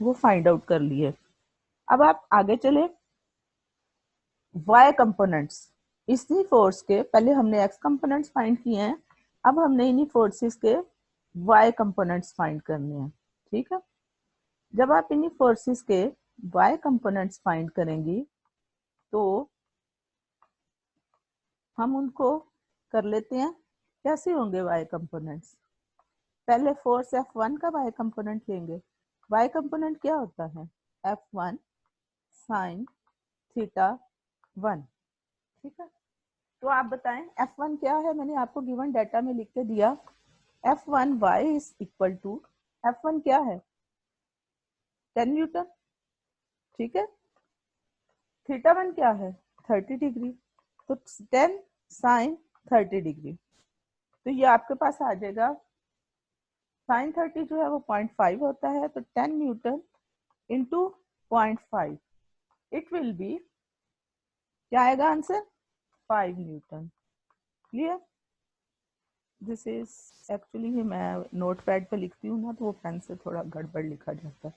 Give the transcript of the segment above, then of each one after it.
वो find out कर लिए। अब आप आगे चले, वाई कंपोनेंट्स, इसी फोर्स के पहले हमने एक्स कंपोनेंट्स फाइंड किए हैं, अब हमने इन्हीं फोर्सेस के वाई कंपोनेंट्स फाइंड करने हैं। ठीक है, जब आप इन्हीं फोर्सेस के वाई कंपोनेंट्स फाइंड करेंगी तो हम उनको कर लेते हैं। कैसे होंगे वाई कंपोनेंट्स? पहले फोर्स F1 का वाई कंपोनेंट लेंगे। वाई कंपोनेंट क्या होता है? F1 sine theta 1। ठीक है, तो आप बताएं F1 क्या है? मैंने आपको गिवन डाटा में लिख के दिया, F1 y is equal to, F1 क्या है? 10 न्यूटन। ठीक है, थीटा 1 क्या है? 30 डिग्री, तो 10 साइन 30 डिग्री। तो ये आपके पास आ जाएगा, साइन 30 जो है वो 0.5 होता है, तो 10 Newton into 0.5, it will B, क्या आएगा answer? 5 Newton. Clear? This is actually मैं नोट पैड पे लिखती हूँ ना, तो वो पेन से थोड़ा गड़बड़ लिखा जाता है।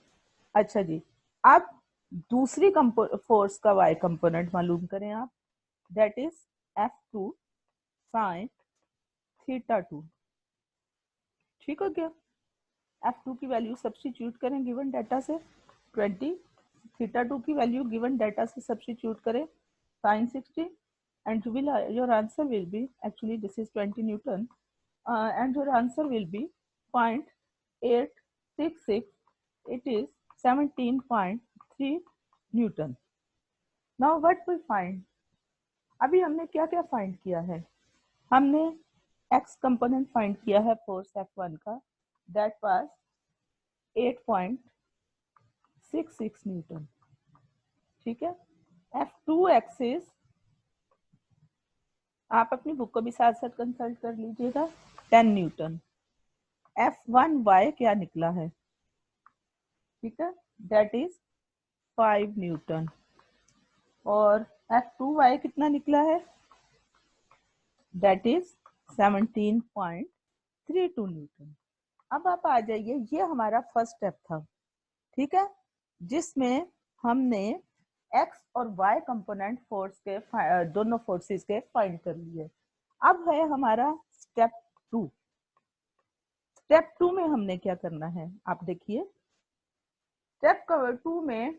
अच्छा जी, अब दूसरी फोर्स का वाई कंपोनेंट मालूम करें आप, that is F2 sine theta 2। ठीक हो गया? F2 की वैल्यू सब्स्टिट्यूट करें गिवन डाटा से 20, थीटा 2 की वैल्यू गिवन डाटा से सब्स्टिट्यूट करें sign 60, and your answer will be, actually this is 20 Newton, and your answer will be 0.866, it is 17.3 Newton. Now what we find? अभी हमने क्या क्या find किया है? हमने x कंपोनेंट फाइंड किया है फोर्स F1 का, दैट वाज 8.66 न्यूटन। ठीक है, F2 एक्सिस आप अपनी बुक को भी साथ साथ कंसल्ट कर लीजिएगा, 10 न्यूटन। F1y क्या निकला है? ठीक है, दैट इज 5 न्यूटन। और F2y कितना निकला है? That is 17.32 Newton. अब आप आ जाइए, ये हमारा फर्स्ट स्टेप था। ठीक है, जिसमें हमने x और y कंपोनेंट फोर्स के दोनों फोर्सेस के फाइंड कर लिए। अब है हमारा स्टेप 2। स्टेप 2 में हमने क्या करना है आप देखिए। स्टेप 2 में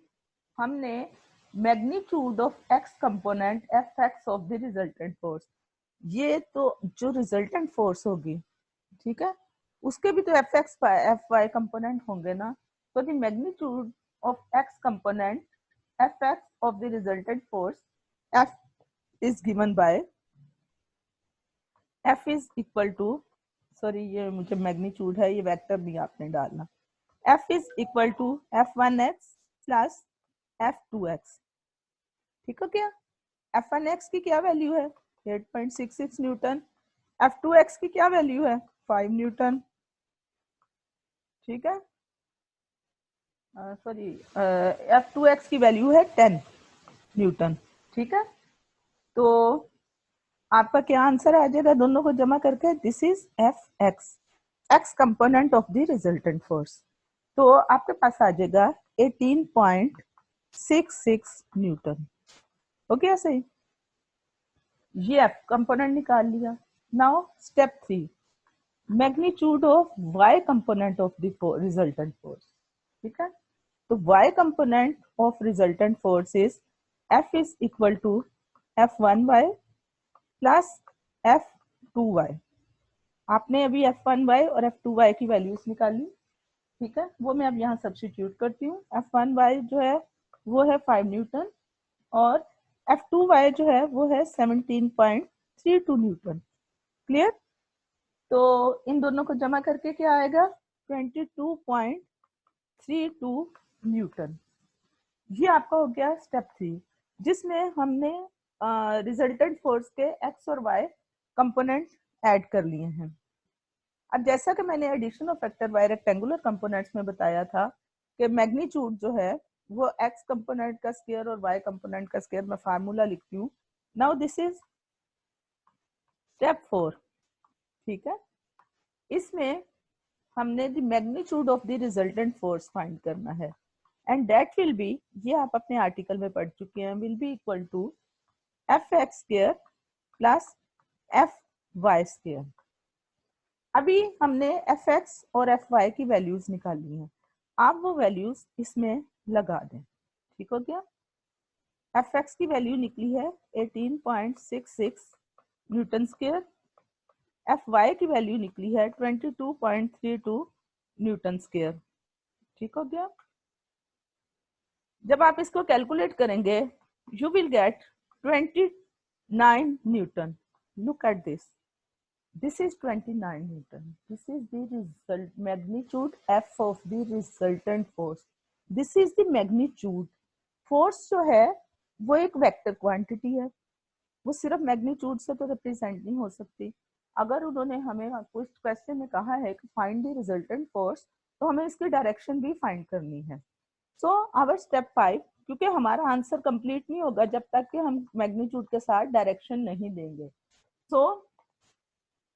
हमने magnitude of x component Fx of the resultant force, ये तो जो रिजल्टेंट फोर्स होगी, ठीक है, उसके भी तो Fx Fy कंपोनेंट होंगे ना, तो the magnitude of x component Fx of the resultant force F is given by, F is equal to, sorry ये मुझे मैग्नीट्यूड है, ये वेक्टर भी आपने डालना, F is equal to F1x plus F2x। ठीक है क्या? F1x की क्या वैल्यू है? 8.66 न्यूटन। F2x की क्या वैल्यू है? 5 न्यूटन। ठीक है, सॉरी F2x की वैल्यू है 10 न्यूटन। ठीक है, तो आपका क्या आंसर आ जाएगा दोनों को जमा करके? This is Fx, x component of the resultant force. तो आपके पास आ जाएगा 18.66 न्यूटन। ओके, सही, ये F कंपोनेंट निकाल लिया। Now step 3, magnitude of y component of the resultant force. ठीक है, तो y component of resultant force is F is equal to F1y प्लस F2y। आपने अभी F1y और F2y की वैल्यूज निकाली। ठीक है, वो मैं अब यहाँ सब्स्टिट्यूट करती हूँ। F1y जो है वो है 5 न्यूटन और F2y जो है वो है 17.32 न्यूटन। क्लियर? तो इन दोनों को जमा करके क्या आएगा? 22.32 न्यूटन। ये आपका हो गया स्टेप 3, जिसमें हमने रिजल्टेंट फोर्स के x और y कंपोनेंट ऐड कर लिए हैं। अब जैसा कि मैंने addition of vector by rectangular components में बताया था कि मैग्नीट्यूड जो है वो x कंपोनेंट का स्क्वायर और y कंपोनेंट का स्क्वायर, मैं फार्मूला लिखती हूँ। Now this is step 4। ठीक है, इसमें हमने the magnitude of the resultant force find करना है। एंड दैट विल बी, ये आप अपने आर्टिकल में पढ़ चुके हैं, will be equal to F X square plus F Y square. अभी हमने एफ एक्स और एफ वाई की वैल्यूज निकाली हैं, आप वो वैल्यूज इसमें लगा दें। ठीक हो गया? एफ एक्स की वैल्यू निकली है 18.66 न्यूटन स्क्वायर, एफ वाई की वैल्यू निकली है 22.32 न्यूटन स्क्वायर। ठीक हो गया? जब आप इसको कैलकुलेट करेंगे you will get 29 Newton. Look at this, this is 29 newton, this is the result magnitude f of the resultant force, this is the magnitude। force जो है वो एक वेक्टर क्वांटिटी है, वो सिर्फ मैग्नीट्यूड से तो रिप्रेजेंट नहीं हो सकती। अगर उन्होंने हमें कुछ क्वेश्चन में कहा है कि फाइंड द रिजल्टेंट फोर्स, तो हमें इसकी डायरेक्शन भी फाइंड करनी है। सो आवर स्टेप 5, क्योंकि हमारा आंसर कंप्लीट नहीं होगा जब तक कि हम मैग्नीट्यूड के साथ डायरेक्शन नहीं देंगे। So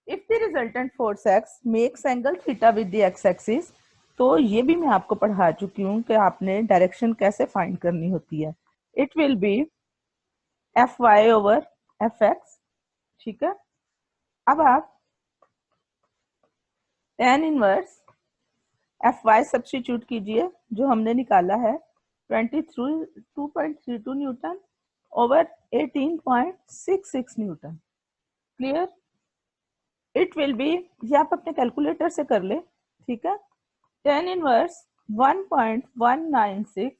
if the resultant force x makes angle theta with the x axis, तो ये भी मैं आपको पढ़ा चुकी हूँ कि आपने डायरेक्शन कैसे फाइंड करनी होती है। It will be F Y over F X. ठीक है? अब आप tan inverse F Y substitute कीजिए, जो हमने निकाला है 22.32 newton over 18.66 newton. Clear? It will be, ये आप अपने कैलकुलेटर से कर ले। ठीक है? tan inverse 1.196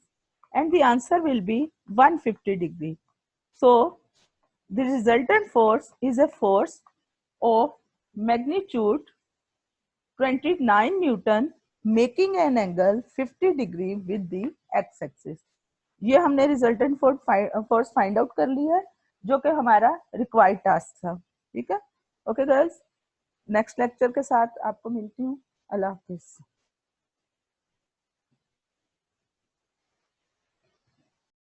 and the answer will be 150 degree. So the resultant force is a force of magnitude 29 Newton making an angle 50 degree with the x axis। ये हमने रिजल्टेंट फोर्स फाइंड आउट कर ली है, जो कि हमारा रिक्वायर्ड टास्क था। ठीक है? ओके गर्ल्स, नेक्स्ट लेक्चर के साथ आपको मिलती हूँ। अल्लाह हाफिज।